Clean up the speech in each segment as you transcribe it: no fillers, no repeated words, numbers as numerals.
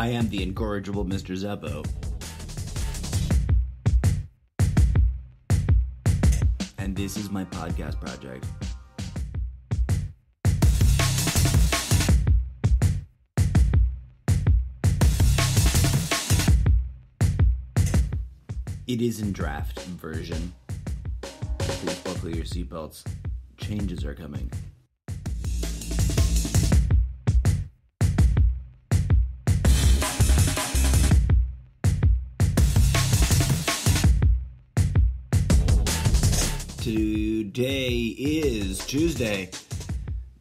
I am the incorrigible Mr. Zeppo. And this is my podcast project. It is in draft version. Please buckle your seatbelts. Changes are coming. Today is Tuesday,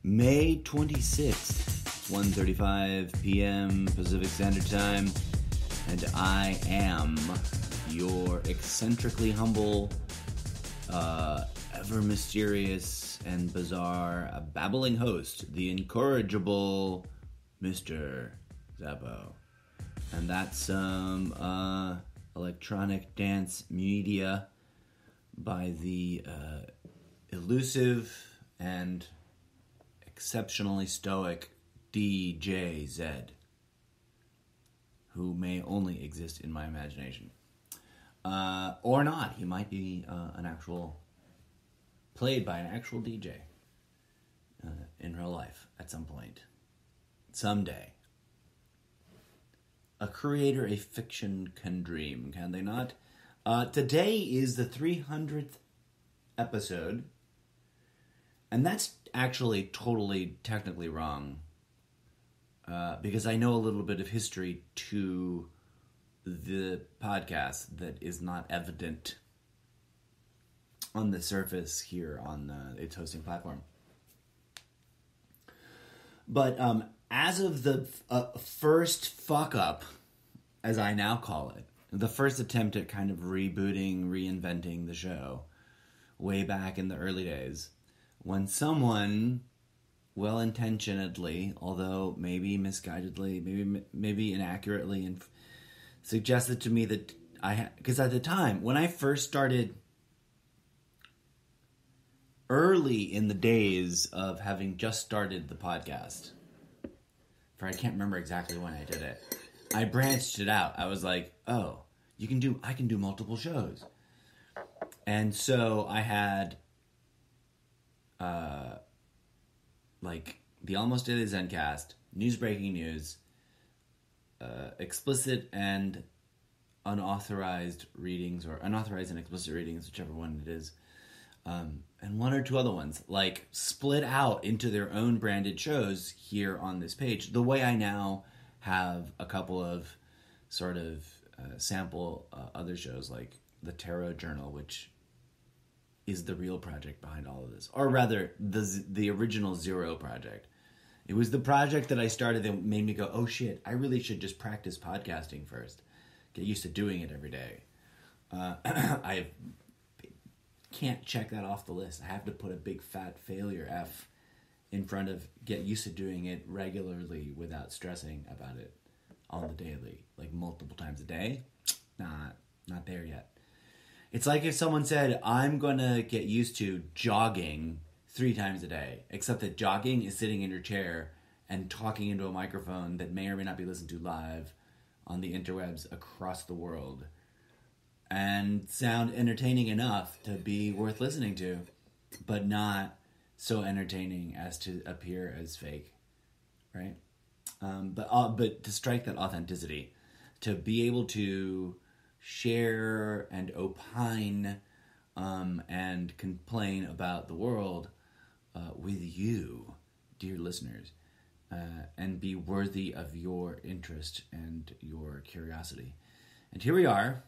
May 26th, 1:35 p.m. Pacific Standard Time, and I am your eccentrically humble, ever mysterious and bizarre, babbling host, the incorrigible Mr. Zeppo. And that's some electronic dance media by the elusive and exceptionally stoic DJ Zed, who may only exist in my imagination. Or not. He might be played by an actual DJ in real life at some point. Someday. A creator, a fiction can dream, can they not? Today is the 300th episode, and that's actually totally technically wrong, because I know a little bit of history to the podcast that is not evident on the surface here on its hosting platform. But as of the first fuck up, as I now call it, the first attempt at kind of rebooting, reinventing the show, way back in the early days, when someone well-intentionedly, although maybe misguidedly, maybe inaccurately, and suggested to me that because at the time, when I first started, early in the days of having just started the podcast, I can't remember exactly when I did it, I branched it out. I was like, oh, I can do multiple shows. And so I had, the Almost Daily ZenCast, news breaking news, explicit and unauthorized readings, or unauthorized and explicit readings, whichever one it is, and one or two other ones, split out into their own branded shows here on this page, the way I now have a couple of sort of sample other shows, like the Tarot Journal, which is the real project behind all of this, or rather the original Zero project. It was the project that I started that made me go, oh shit, I really should just practice podcasting first. Get used to doing it every day. I can't check that off the list. I have to put a big fat failure F in front of get used to doing it regularly without stressing about it on the daily, multiple times a day. Not there yet. It's like if someone said, I'm going to get used to jogging 3 times a day, except that jogging is sitting in your chair and talking into a microphone that may or may not be listened to live on the interwebs across the world, and sound entertaining enough to be worth listening to, but not so entertaining as to appear as fake, right? But to strike that authenticity, to be able to share and opine and complain about the world with you, dear listeners, and be worthy of your interest and your curiosity. And here we are,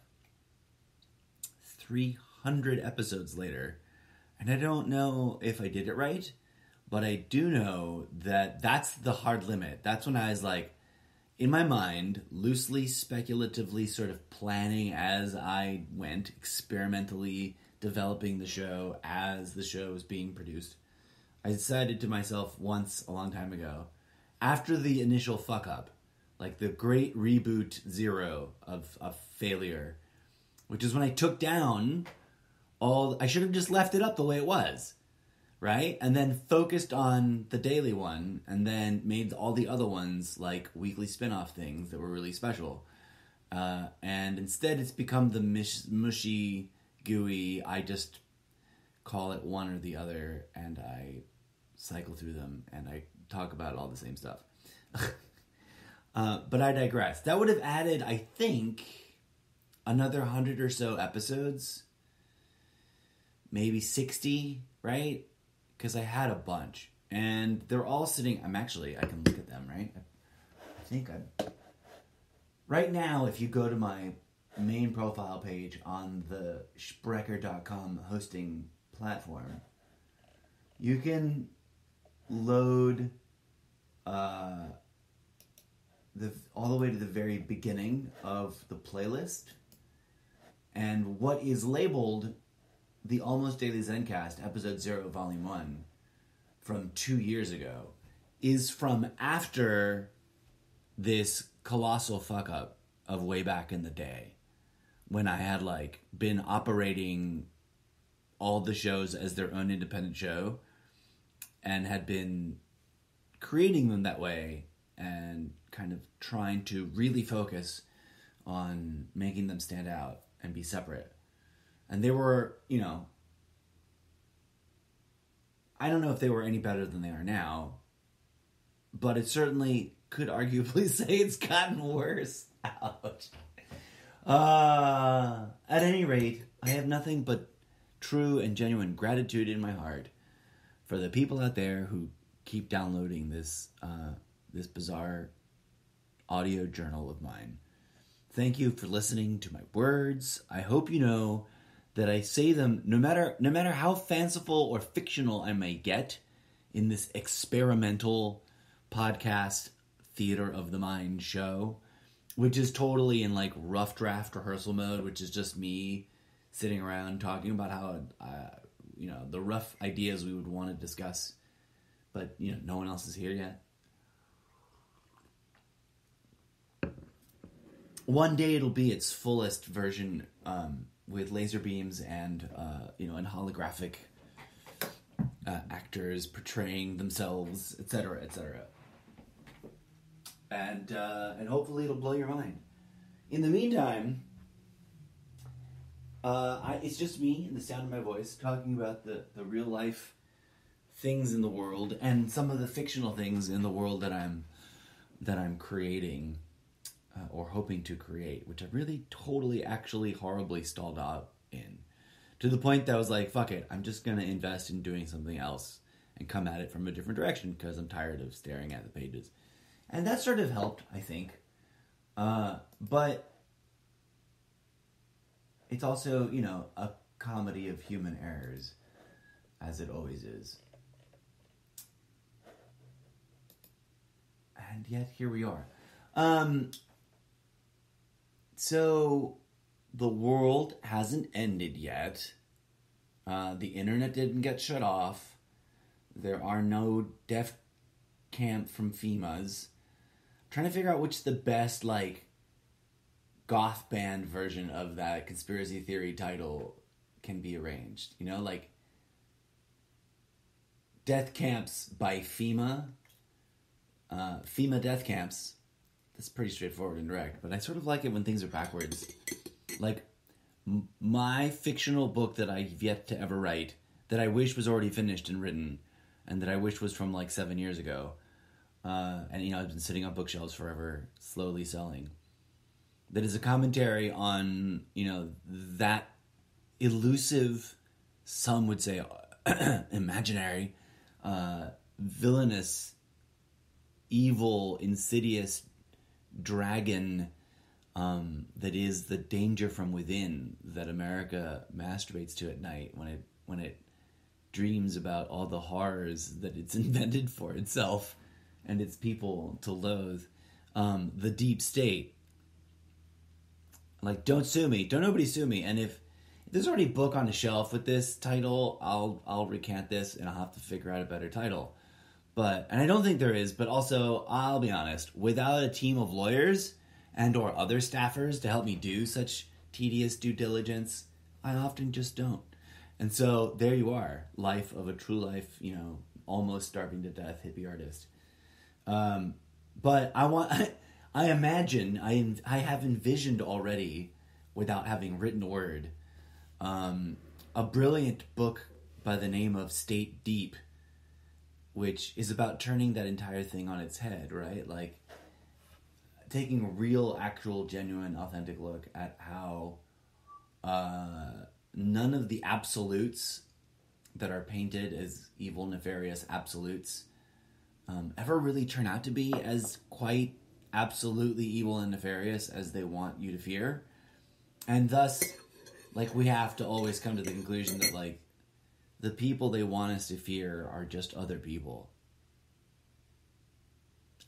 300 episodes later, and I don't know if I did it right, but I do know that that's the hard limit. That's when I was in my mind, loosely, speculatively sort of planning as I went, experimentally developing the show as the show was being produced. I decided to myself once, a long time ago, after the initial fuck-up, the great reboot zero of failure, which is when I took down I should have just left it up the way it was. right? And then focused on the daily one, and then made all the other ones like weekly spin-off things that were really special. And instead it's become the mushy, gooey, I just call it one or the other, and I cycle through them, and I talk about all the same stuff. But I digress. That would have added, I think, another 100 or so episodes. Maybe 60, right? Because I had a bunch. And they're all sitting... I can look at them, right? I think I'm... Right now, if you go to my main profile page on the Sprecher.com hosting platform, you can load all the way to the very beginning of the playlist. And what is labeled the Almost Daily ZenCast, Episode 0, Volume 1, from 2 years ago, is from after this colossal fuck-up of way back in the day, when I had, like, been operating all the shows as their own independent show, and had been creating them that way, and kind of trying to really focus on making them stand out and be separate. And they were, you know, I don't know if they were any better than they are now, but it certainly could arguably say it's gotten worse. Ouch. At any rate, I have nothing but true and genuine gratitude in my heart for the people out there who keep downloading this this bizarre audio journal of mine. Thank you for listening to my words. I hope you know that I say them no matter how fanciful or fictional I may get in this experimental podcast theater of the mind show, which is totally in like rough draft rehearsal mode, which is just me sitting around talking about how the rough ideas we would want to discuss, but no one else is here yet. One day it'll be its fullest version, with laser beams and and holographic actors portraying themselves, etc., etc. And hopefully it'll blow your mind. In the meantime, it's just me and the sound of my voice talking about the real life things in the world and some of the fictional things in the world that I'm creating. Or hoping to create, which I really totally actually horribly stalled out in. To the point that I was like, fuck it, I'm just going to invest in doing something else and come at it from a different direction because I'm tired of staring at the pages. And that sort of helped, I think. But it's also, a comedy of human errors, as it always is. And yet, here we are. So, the world hasn't ended yet. The internet didn't get shut off. There are no death camp from FEMA's. I'm trying to figure out which the best, goth band version of that conspiracy theory title can be arranged. Death camps by FEMA. FEMA death camps. That's pretty straightforward and direct, but I sort of like it when things are backwards. Like, my fictional book that I've yet to ever write, that I wish was already finished and written, and that I wish was from 7 years ago, and I've been sitting on bookshelves forever, slowly selling. That is a commentary on, that elusive, some would say imaginary, villainous, evil, insidious dragon that is the danger from within that America masturbates to at night when it dreams about all the horrors that it's invented for itself and its people to loathe. The deep state. Don't sue me. Don't nobody sue me. And if there's already a book on a shelf with this title, I'll recant this and I'll have to figure out a better title. And I don't think there is, but also, I'll be honest, without a team of lawyers and or other staffers to help me do such tedious due diligence, I often just don't. And so there you are, life of a true life, almost starving to death hippie artist. But I imagine, I have envisioned already, without having written a word, a brilliant book by the name of State Deep, which is about turning that entire thing on its head, right? Like, taking a real, actual, genuine, authentic look at how none of the absolutes that are painted as evil, nefarious absolutes ever really turn out to be as quite absolutely evil and nefarious as they want you to fear. And thus, like, we have to always come to the conclusion that, like, the people they want us to fear are just other people.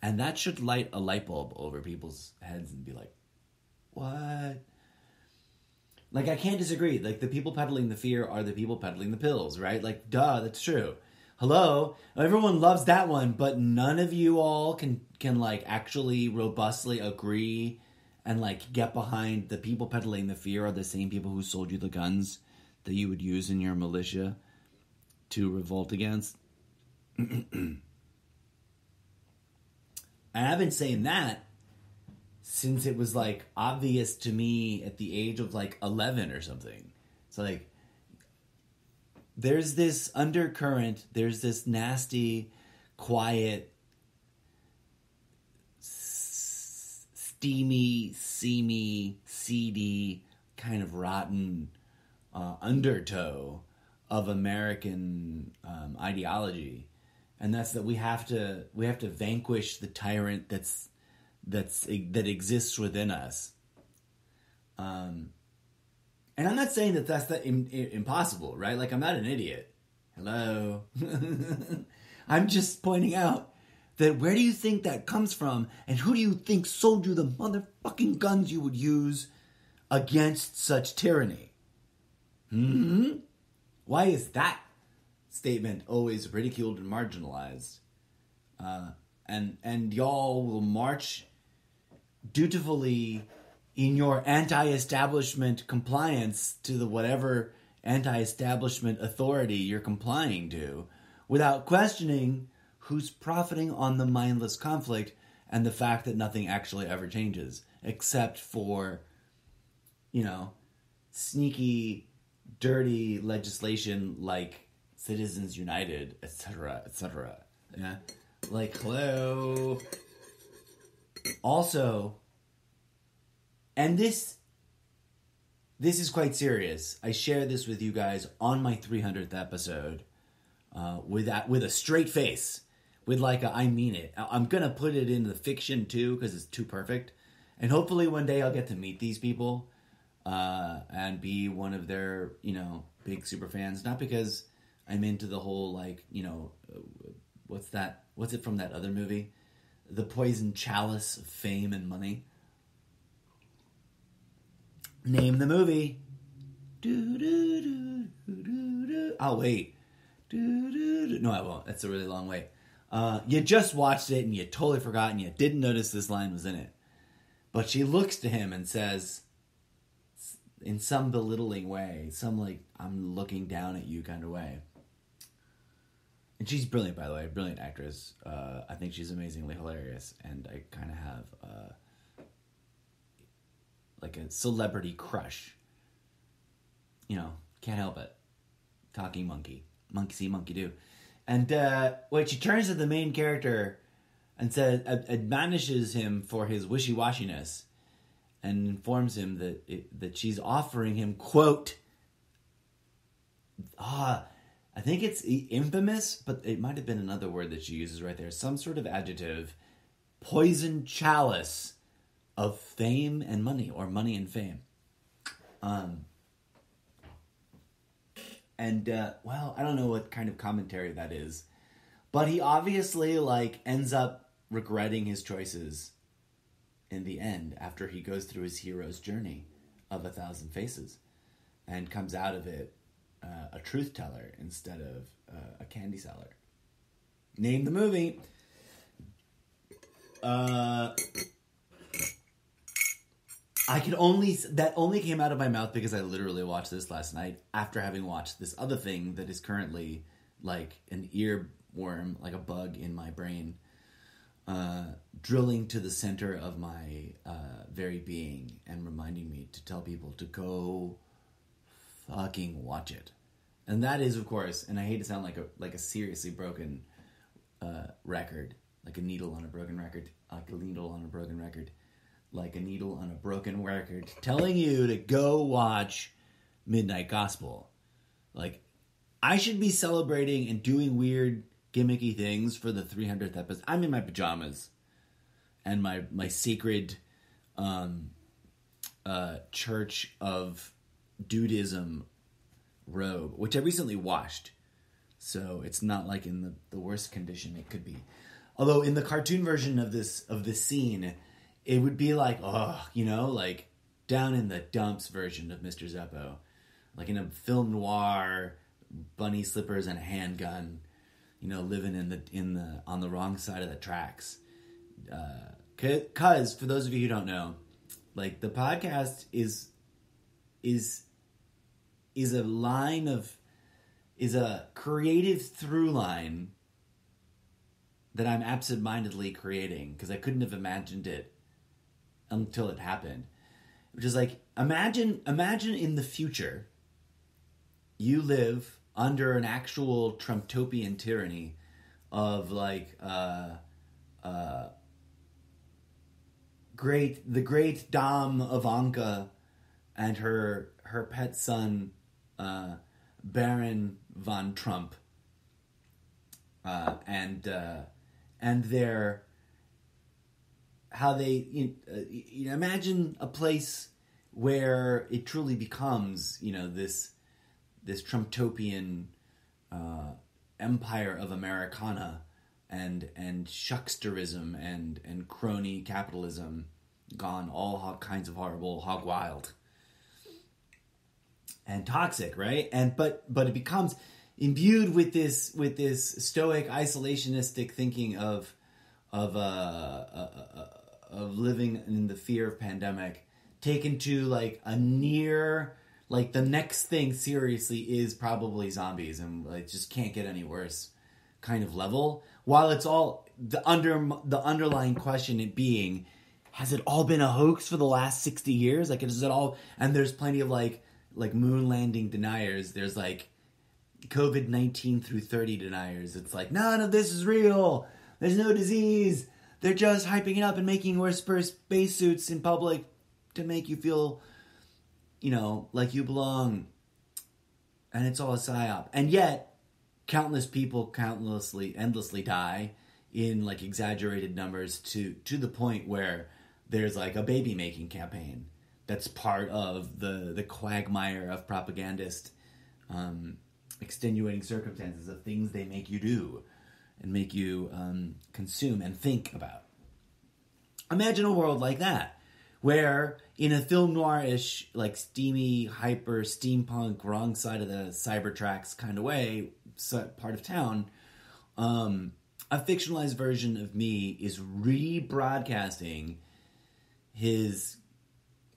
And that should light a light bulb over people's heads and be like, what? Like, I can't disagree. Like, the people peddling the fear are the people peddling the pills, right? Like, duh, that's true. Hello? Everyone loves that one, but none of you all can like, actually robustly agree and, like, get behind the people peddling the fear are the same people who sold you the guns that you would use in your militia to revolt against. And I've been saying that since it was, like, obvious to me at the age of, like, 11 or something. It's like, there's this undercurrent, there's this nasty, quiet, steamy, seamy, seedy, kind of rotten undertow of American ideology. And that's that we have to vanquish the tyrant that exists within us. And I'm not saying that that's impossible, right? Like, I'm not an idiot. Hello. I'm just pointing out that where do you think that comes from, and who do you think sold you the motherfucking guns you would use against such tyranny? Why is that statement always ridiculed and marginalized? And y'all will march dutifully in your anti-establishment compliance to the whatever anti-establishment authority you're complying to, without questioning who's profiting on the mindless conflict and the fact that nothing actually ever changes, except for, sneaky, dirty legislation like Citizens United, etc., etc. Yeah? Like, hello. Also, and this is quite serious. I share this with you guys on my 300th episode with a straight face, with like a I mean it. I'm gonna put it in the fiction too because it's too perfect, and hopefully one day I'll get to meet these people and be one of their big super fans. Not because I'm into the whole like what's it from that other movie, The Poison Chalice of Fame and Money. Name the movie. I'll wait. No, I won't. That's a really long wait. You just watched it and you totally forgot and you didn't notice this line was in it. But she looks to him and says, in some belittling way, some like, I'm looking down at you kind of way. And she's brilliant, by the way. Brilliant actress. I think she's amazingly hilarious. And I kind of have like a celebrity crush. Can't help it. Talking monkey. Monkey see, monkey do. And when she turns to the main character and says, admonishes him for his wishy-washiness and informs him that she's offering him, quote, I think it's infamous, but it might have been another word that she uses right there. Some sort of adjective. Poison chalice of fame and money, or money and fame. Well, I don't know what kind of commentary that is. But he obviously, ends up regretting his choices in the end after he goes through his hero's journey of 1,000 faces and comes out of it a truth teller instead of a candy seller. Name the movie. that only came out of my mouth because I literally watched this last night after having watched this other thing that is currently like an earworm, like a bug in my brain, drilling to the center of my very being and reminding me to tell people to go fucking watch it. And that is, of course, and I hate to sound like a seriously broken record, like a needle on a broken record, telling you to go watch Midnight Gospel. Like, I should be celebrating and doing weird, gimmicky things for the 300th episode. I'm in my pajamas and my sacred Church of Dudism robe, which I recently washed, so it's not like in the worst condition it could be. Although in the cartoon version of this scene, it would be like, like down in the dumps version of Mr. Zeppo, like in a film noir, bunny slippers and a handgun, living on the wrong side of the tracks. Cause for those of you who don't know, like the podcast is a creative through line that I'm absentmindedly creating because I couldn't have imagined it until it happened. Which is like, imagine in the future you live under an actual Trumptopian tyranny of like the great Dame Ivanka and her pet son Baron von Trump, and their how they imagine a place where it truly becomes this Trumptopian empire of Americana and shucksterism and crony capitalism gone all kinds of horrible, hog wild and toxic, right? But it becomes imbued with this stoic isolationistic thinking of living in the fear of pandemic, taken to like a near, like the next thing seriously is probably zombies, and like just can't get any worse kind of level. While it's all the underlying question it being, has it all been a hoax for the last 60 years? Like, is it all? And there's plenty of like moon landing deniers. There's like COVID-19 through 30 deniers. It's like, none of this is real. There's no disease. They're just hyping it up and making you wear spacesuits in public to make you feel, like you belong. And it's all a psyop. And yet, countless people endlessly die in like exaggerated numbers to the point where there's like a baby making campaign that's part of the quagmire of propagandist extenuating circumstances of things they make you do and make you consume and think about. Imagine a world like that, where in a film noir-ish, like steamy, hyper, steampunk, wrong side of the cyber tracks kind of way, part of town, a fictionalized version of me is rebroadcasting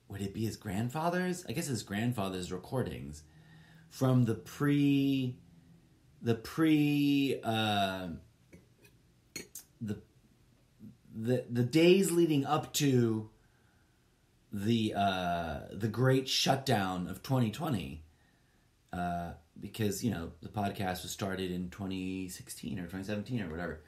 would it be his grandfather's? I guess his grandfather's recordings from the days leading up to the great shutdown of 2020, because the podcast was started in 2016 or 2017 or whatever.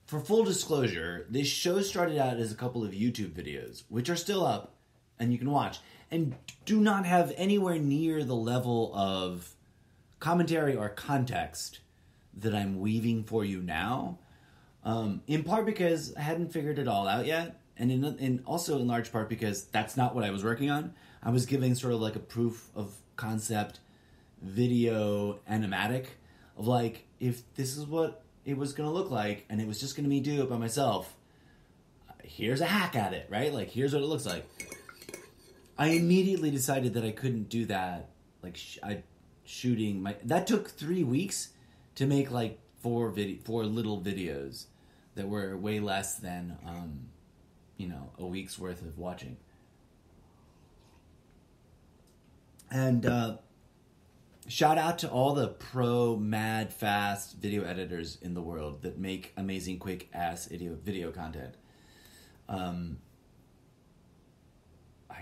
For full disclosure, this show started out as a couple of YouTube videos, which are still up and you can watch, and do not have anywhere near the level of commentary or context that I'm weaving for you now. In part because I hadn't figured it all out yet, and also in large part because that's not what I was working on. I was giving sort of like a proof of concept video animatic of like, if this is what it was going to look like and it was just going to me do it by myself, here's a hack at it, right? Like, here's what it looks like. I immediately decided that I couldn't do that. Like, shooting that took 3 weeks to make like four little videos that were way less than a week's worth of watching. And shout out to all the pro, mad, fast video editors in the world that make amazing, quick-ass video content. I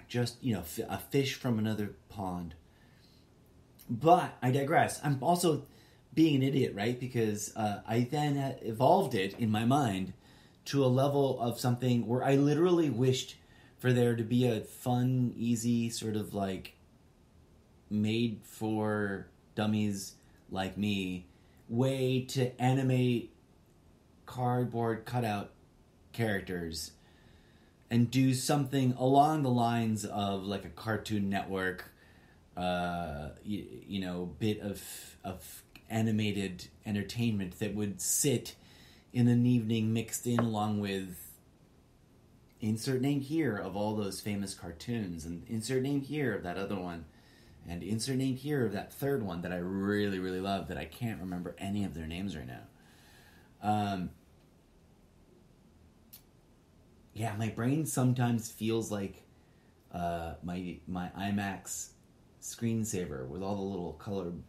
just, a fish from another pond. But I digress. I'm also being an idiot, right? Because I then evolved it in my mind to a level of something where I literally wished for there to be a fun, easy, sort of like made for dummies like me way to animate cardboard cutout characters and do something along the lines of like a Cartoon Network bit of animated entertainment that would sit in an evening mixed in along with insert name here of all those famous cartoons and insert name here of that other one and insert name here of that third one that I really, really love that I can't remember any of their names right now. My brain sometimes feels like my IMAX screensaver with all the little colored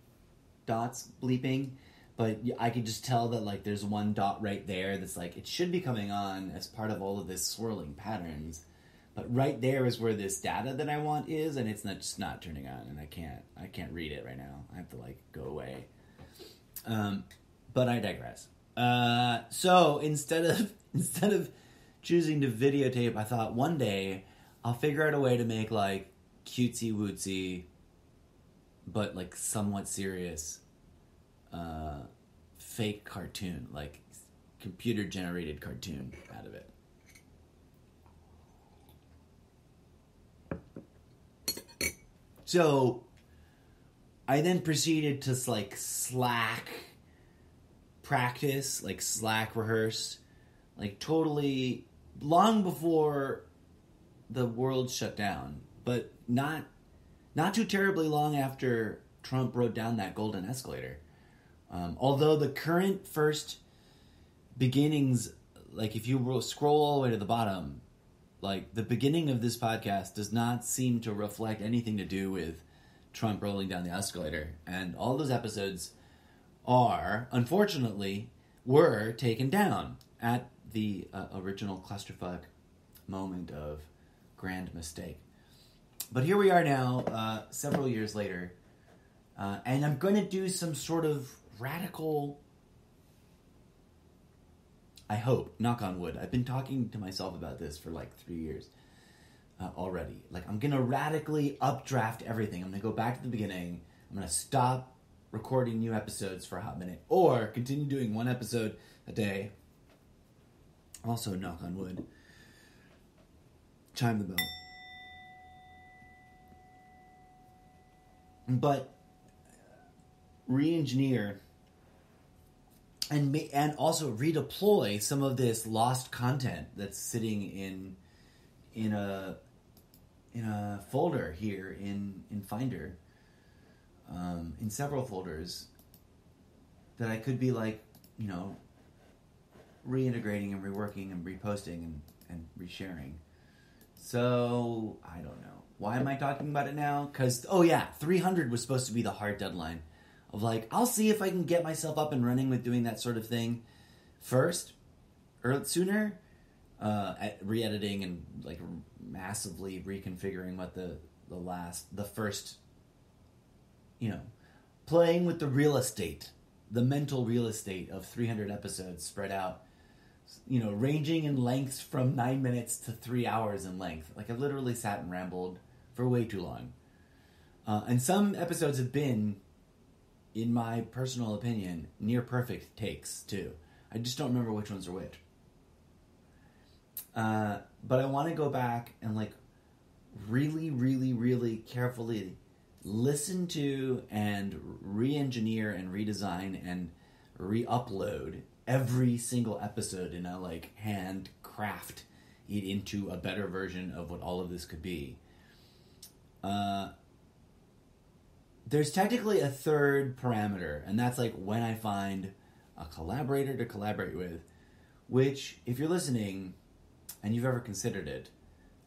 dots bleeping, but I could just tell that like there's one dot right there that's like it should be coming on as part of all of this swirling patterns, but right there is where this data that I want is, and it's just not turning on, and I can't read it right now. I have to like go away. But I digress. So instead of choosing to videotape, I thought one day I'll figure out a way to make like cutesy wootsy, but like somewhat serious, fake cartoon, like computer generated cartoon out of it. So I then proceeded to like slack practice, like slack rehearse, like totally long before the world shut down, but not too terribly long after Trump wrote down that golden escalator. Although the current first beginnings, like if you scroll all the way to the bottom, like the beginning of this podcast does not seem to reflect anything to do with Trump rolling down the escalator. And all those episodes unfortunately, were taken down at the original clusterfuck moment of grand mistake. But here we are now, several years later, and I'm going to do some sort of radical, I hope, knock on wood. I've been talking to myself about this for like 3 years already. Like, I'm going to radically updraft everything. I'm going to go back to the beginning. I'm going to stop recording new episodes for a hot minute, or continue doing one episode a day. Also, knock on wood. Chime the bell. But re-engineer and also redeploy some of this lost content that's sitting in a folder here in Finder, in several folders that I could be like, reintegrating and reworking and reposting and resharing. So I don't know. Why am I talking about it now? Because, 300 was supposed to be the hard deadline of like, I'll see if I can get myself up and running with doing that sort of thing first, or sooner, at re-editing and like massively reconfiguring what the first, playing with the real estate, the mental real estate of 300 episodes spread out, ranging in lengths from 9 minutes to 3 hours in length. Like I literally sat and rambled for way too long. And some episodes have been, in my personal opinion, near perfect takes too. I just don't remember which ones are which. But I want to go back and like really, really, really carefully listen to and re-engineer and redesign and re-upload every single episode and I like hand craft it into a better version of what all of this could be. There's technically a third parameter, and that's like when I find a collaborator to collaborate with, which, if you're listening, and you've ever considered it,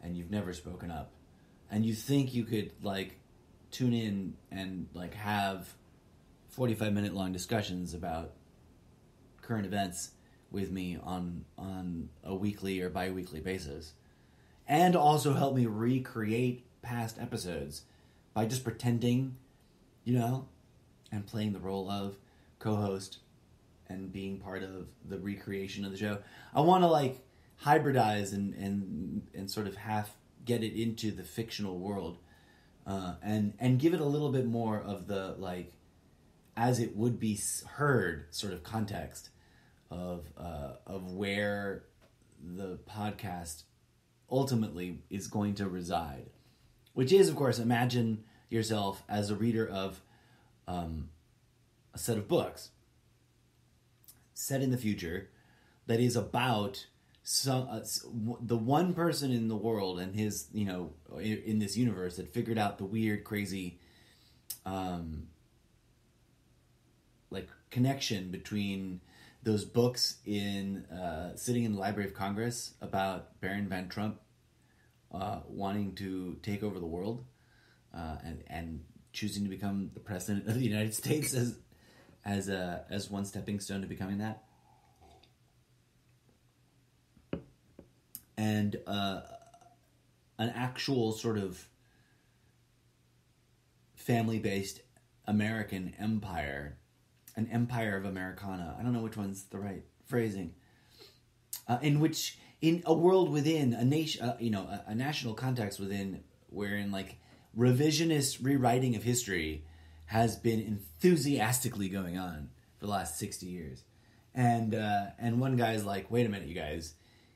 and you've never spoken up, and you think you could, like, tune in and, like, have 45-minute long discussions about current events with me on a weekly or bi-weekly basis, and also help me recreate past episodes by just pretending, and playing the role of co-host and being part of the recreation of the show. I want to, like, hybridize and sort of half get it into the fictional world, and give it a little bit more of the, like, as it would be heard sort of context of where the podcast ultimately is going to reside, which is, of course, imagine yourself as a reader of a set of books set in the future that is about the one person in the world and his, in this universe that figured out the weird, crazy, like, connection between those books in sitting in the Library of Congress about Baron von Trump wanting to take over the world and choosing to become the president of the United States as one stepping stone to becoming that. And an actual sort of family-based American empire, an empire of Americana. I don't know which one's the right phrasing. In a world within a nation, a national context within, wherein, like, revisionist rewriting of history has been enthusiastically going on for the last 60 years. And one guy's like, wait a minute, you guys,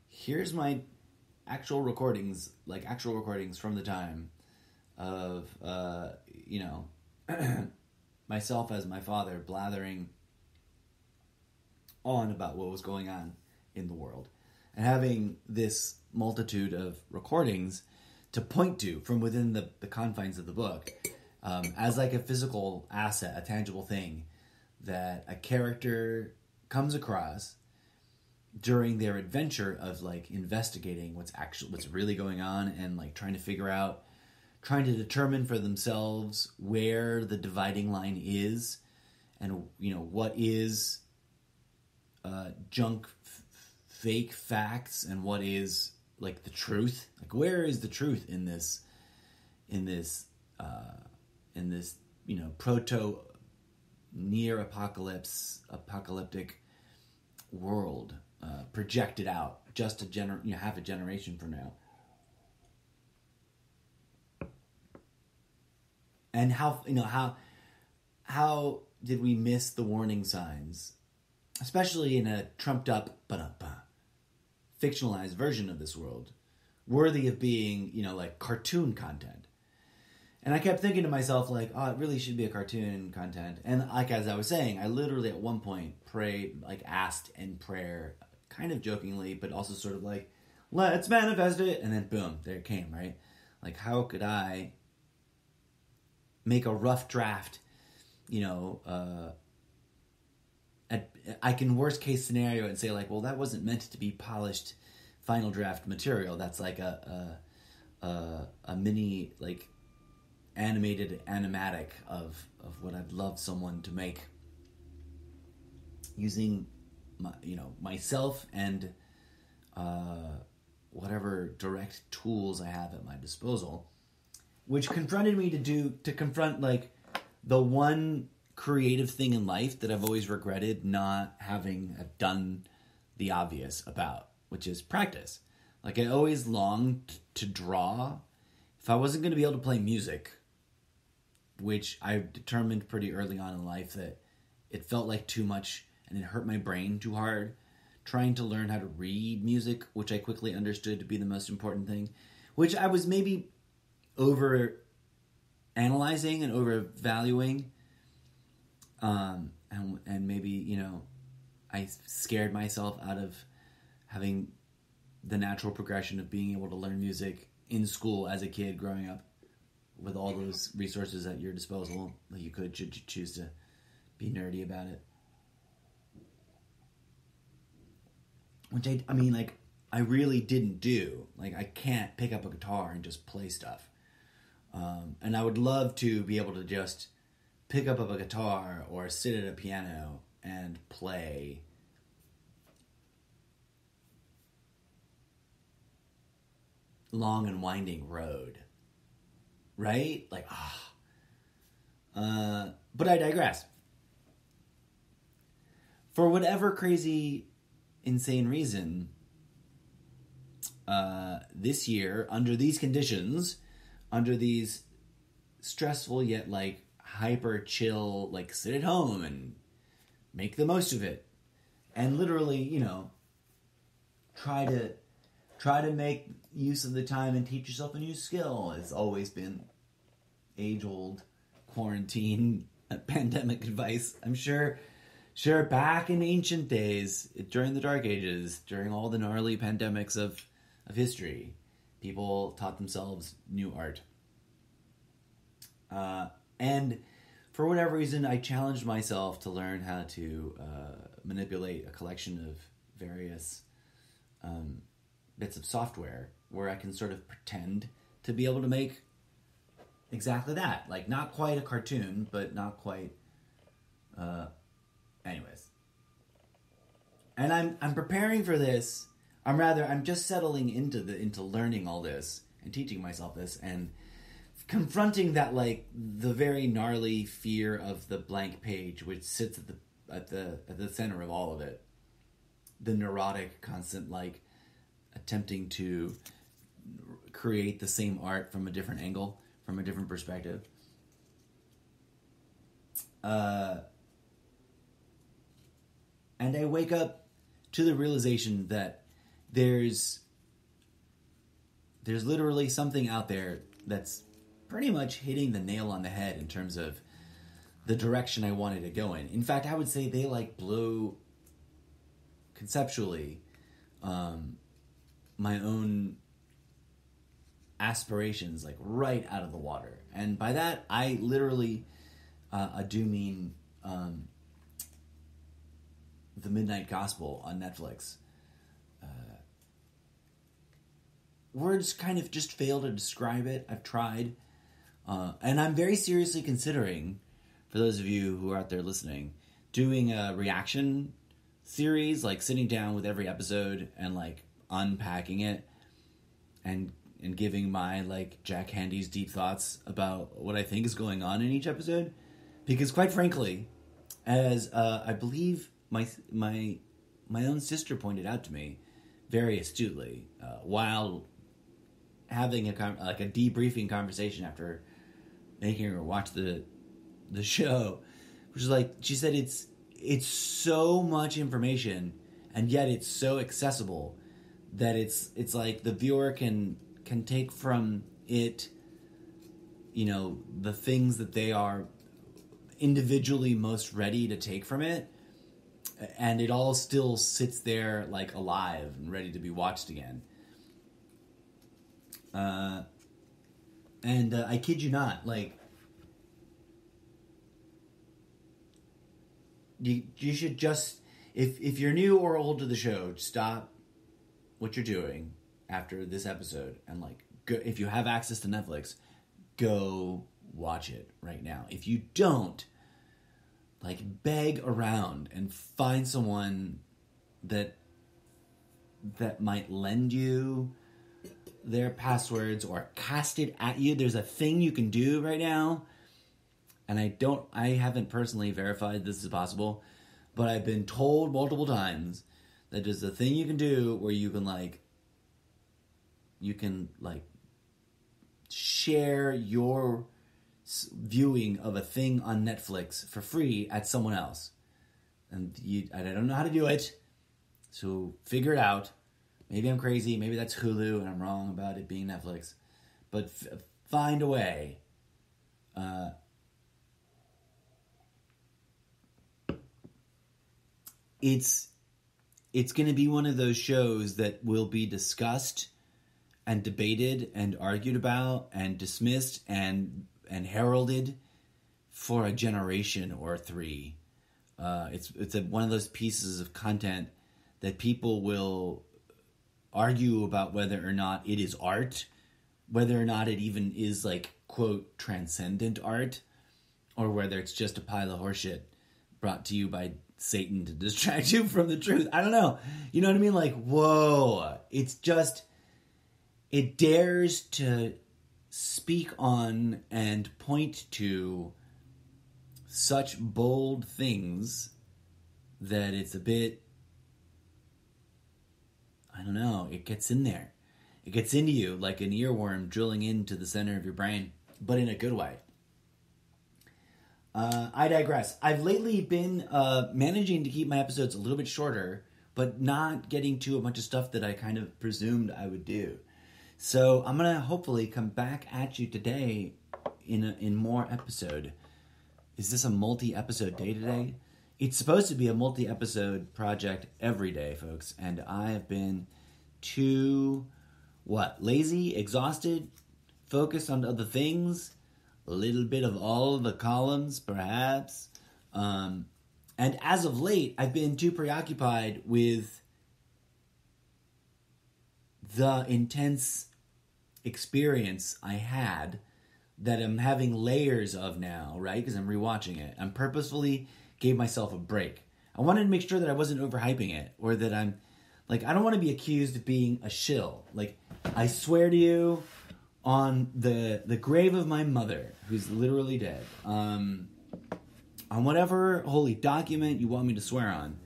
here's my actual recordings from the time of, myself as my father blathering on about what was going on in the world. And having this multitude of recordings to point to from within the confines of the book, as, like, a physical asset, a tangible thing that a character comes across during their adventure of, like, investigating what's really going on and, like, trying to determine for themselves where the dividing line is, and what is junk fake facts and what is, like, the truth. Like, where is the truth in this proto near apocalyptic world projected out just half a generation from now. And how did we miss the warning signs, especially in a trumped up fictionalized version of this world, worthy of being, like, cartoon content. And I kept thinking to myself, like, oh, it really should be a cartoon content. And, like, as I was saying, I literally at one point asked in prayer, kind of jokingly, but also sort of like, let's manifest it. And then boom, there it came, right? Like, how could I make a rough draft, I can worst case scenario and say, like, well, that wasn't meant to be polished final draft material. That's like a mini, like, animated animatic of what I'd love someone to make using myself and whatever direct tools I have at my disposal, which confronted me to confront, like, the one creative thing in life that I've always regretted not having done the obvious about, which is practice. Like, I always longed to draw. If I wasn't going to be able to play music, which I determined pretty early on in life that it felt like too much and it hurt my brain too hard, trying to learn how to read music, which I quickly understood to be the most important thing, which I was maybe over analyzing and overvaluing, and maybe, I scared myself out of having the natural progression of being able to learn music in school as a kid growing up with all those resources at your disposal that you could, should you choose to be nerdy about it. Which I really didn't do. Like, I can't pick up a guitar and just play stuff. And I would love to be able to just pick up a guitar or sit at a piano and play Long and Winding Road. Right? Like, but I digress. For whatever crazy, insane reason, this year, under these conditions, under these stressful yet like hyper chill, like sit at home and make the most of it, and literally, you know, try to make use of the time and teach yourself a new skill. It's always been age-old quarantine pandemic advice. I'm sure back in ancient days, during the Dark Ages, during all the gnarly pandemics of history, people taught themselves new art. And for whatever reason, I challenged myself to learn how to manipulate a collection of various bits of software where I can sort of pretend to be able to make exactly that. Like, not quite a cartoon, but not quite... anyways. And I'm preparing for this. I'm just settling into learning all this and teaching myself this and confronting that, like, the very gnarly fear of the blank page, which sits at the center of all of it. The neurotic, constant, like, attempting to create the same art from a different angle, from a different perspective. And I wake up to the realization that there's literally something out there that's pretty much hitting the nail on the head in terms of the direction I wanted to go in. In fact, I would say they like blew conceptually my own aspirations like right out of the water. And by that, I literally do mean The Midnight Gospel on Netflix. Words kind of just fail to describe it. I've tried. And I'm very seriously considering, for those of you who are out there listening, doing a reaction series, like sitting down with every episode and like unpacking it and giving my like Jack Handy's deep thoughts about what I think is going on in each episode. Because quite frankly, as I believe my own sister pointed out to me very astutely, while having a debriefing conversation after making her watch the show, which is like, she said it's so much information and yet it's so accessible that it's like the viewer can take from it, you know, the things that they are individually most ready to take from it, and it all still sits there like alive and ready to be watched again. And I kid you not, like, you should just, if you're new or old to the show, stop what you're doing after this episode and like go, if you have access to Netflix, go watch it right now. If you don't, like, beg around and find someone that might lend you their passwords or cast it at you. There's a thing you can do right now, and I haven't personally verified this is possible, but I've been told multiple times that there's a thing you can do where you can share your viewing of a thing on Netflix for free at someone else. And I don't know how to do it, so figure it out. Maybe I'm crazy, maybe that's Hulu and I'm wrong about it being Netflix. But find a way. It's going to be one of those shows that will be discussed and debated and argued about and dismissed and heralded for a generation or three. It's one of those pieces of content that people will argue about whether or not it is art, whether or not it even is like, quote, transcendent art, or whether it's just a pile of horseshit brought to you by Satan to distract you from the truth. I don't know. You know what I mean? Like, whoa. It's just, it dares to speak on and point to such bold things that it's a bit, I don't know, it gets in there. It gets into you like an earworm drilling into the center of your brain, but in a good way. I digress. I've lately been managing to keep my episodes a little bit shorter, but not getting to a bunch of stuff that I kind of presumed I would do. So I'm going to hopefully come back at you today in more episode. Is this a multi-episode day today? It's supposed to be a multi-episode project every day, folks, and I have been too, lazy, exhausted, focused on other things, a little bit of all of the columns, perhaps. And as of late, I've been too preoccupied with the intense experience I had that I'm having layers of now, right? Because I'm rewatching it. I'm purposefully gave myself a break. I wanted to make sure that I wasn't overhyping it, or that I'm, like, I don't want to be accused of being a shill. Like, I swear to you, on the grave of my mother, who's literally dead, on whatever holy document you want me to swear on,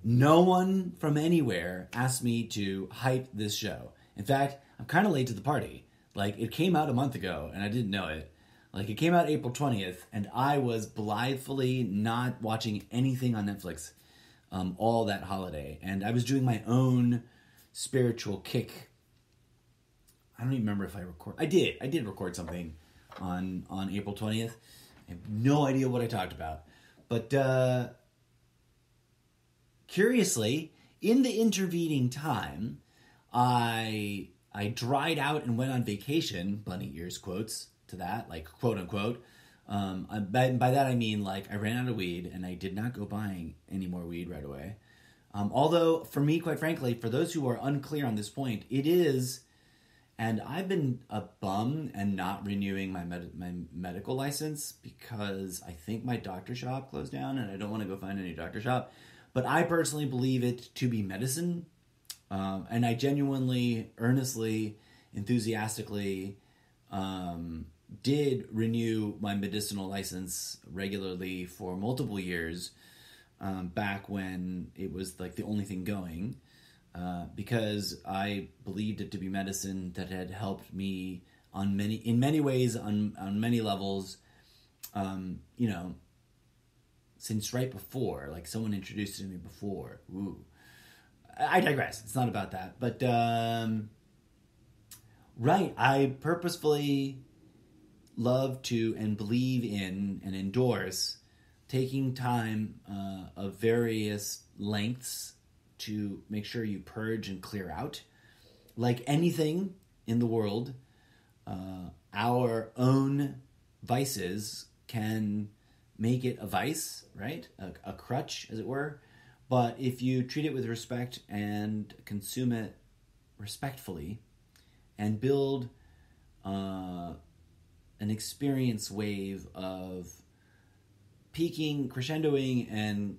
no one from anywhere asked me to hype this show. In fact, I'm kind of late to the party. Like, it came out a month ago, and I didn't know it. Like, it came out April 20th, and I was blithely not watching anything on Netflix all that holiday. And I was doing my own spiritual kick. I don't even remember if I record. I did record something on April 20th. I have no idea what I talked about. But curiously, in the intervening time, I dried out and went on vacation, bunny ears quotes to that, like quote unquote. By that I mean, like, I ran out of weed and I did not go buying any more weed right away. Although, for me, quite frankly, for those who are unclear on this point, it is, and I've been a bum and not renewing my medical license because I think my doctor shop closed down and I don't want to go find any doctor shop. But I personally believe it to be medicine. And I genuinely, earnestly, enthusiastically did renew my medicinal license regularly for multiple years back when it was like the only thing going, because I believed it to be medicine that had helped me in many ways, on many levels, you know, since right before, like someone introduced it to me before. Ooh. I digress. It's not about that. But, right, I purposefully love to and believe in and endorse taking time of various lengths to make sure you purge and clear out. Like anything in the world, our own vices can make it a vice, right? A crutch, as it were. But if you treat it with respect and consume it respectfully and build an experience wave of peaking, crescendoing, and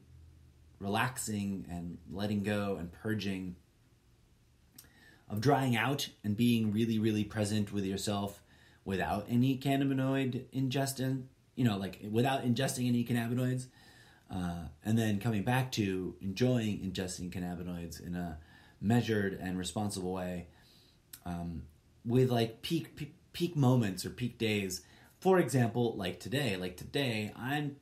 relaxing and letting go and purging, of drying out and being really, really present with yourself without any cannabinoid ingestion, like without ingesting any cannabinoids, and then coming back to enjoying ingesting cannabinoids in a measured and responsible way, with like peak moments or peak days. For example, like today, I'm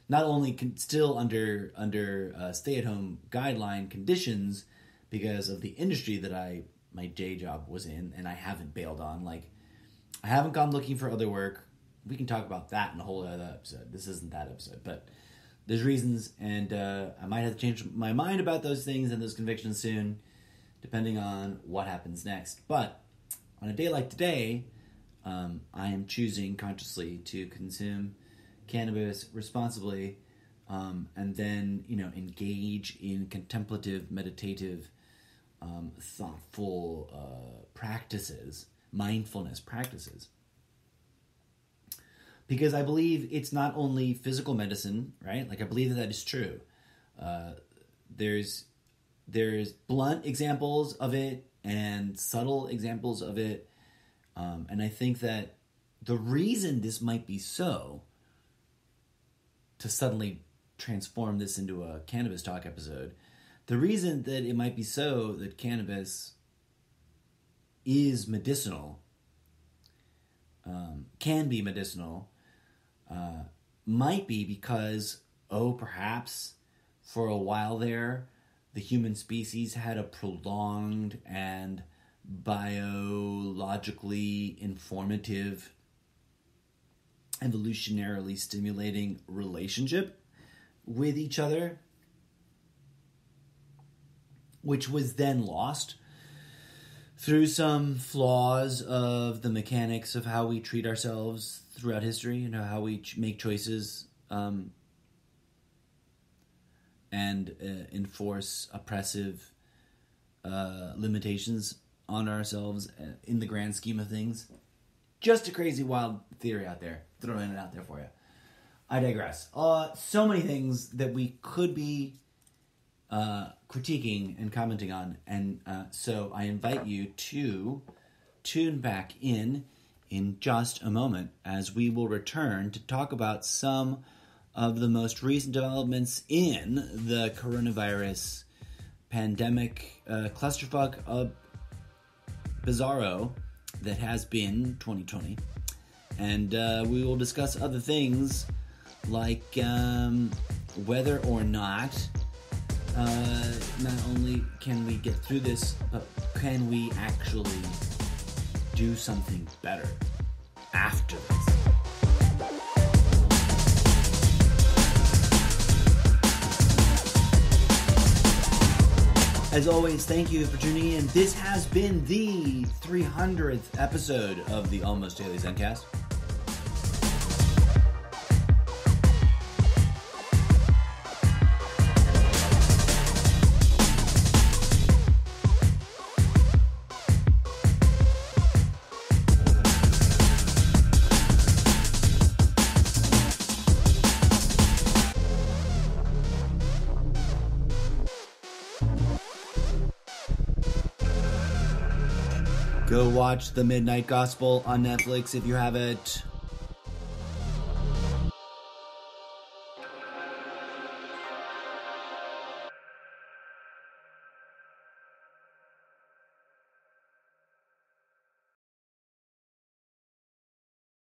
not only still under stay-at-home guideline conditions because of the industry that my day job was in, and I haven't bailed on. Like, I haven't gone looking for other work. We can talk about that in a whole other episode. This isn't that episode, but there's reasons, and I might have to change my mind about those things and those convictions soon, depending on what happens next. But on a day like today, I am choosing consciously to consume cannabis responsibly, and then engage in contemplative, meditative thoughtful practices, mindfulness practices. Because I believe it's not only physical medicine, right? Like, I believe that is true. There's blunt examples of it and subtle examples of it. And I think that the reason this might be so, to suddenly transform this into a cannabis talk episode, the reason that it might be so that cannabis is medicinal, can be medicinal, might be because, perhaps for a while there, the human species had a prolonged and biologically informative, evolutionarily stimulating relationship with each other, which was then lost through some flaws of the mechanics of how we treat ourselves throughout history, and how we make choices and enforce oppressive limitations on ourselves in the grand scheme of things. Just a crazy, wild theory out there. Throwing it out there for you. I digress. So many things that we could be critiquing and commenting on, and so I invite you to tune back in just a moment, as we will return to talk about some of the most recent developments in the coronavirus pandemic clusterfuck of bizarro that has been 2020. And we will discuss other things like whether or not only can we get through this, but can we actually do something better after this? As always, thank you for tuning in. This has been the 300th episode of the Almost Daily ZenCast. Go watch The Midnight Gospel on Netflix if you haven't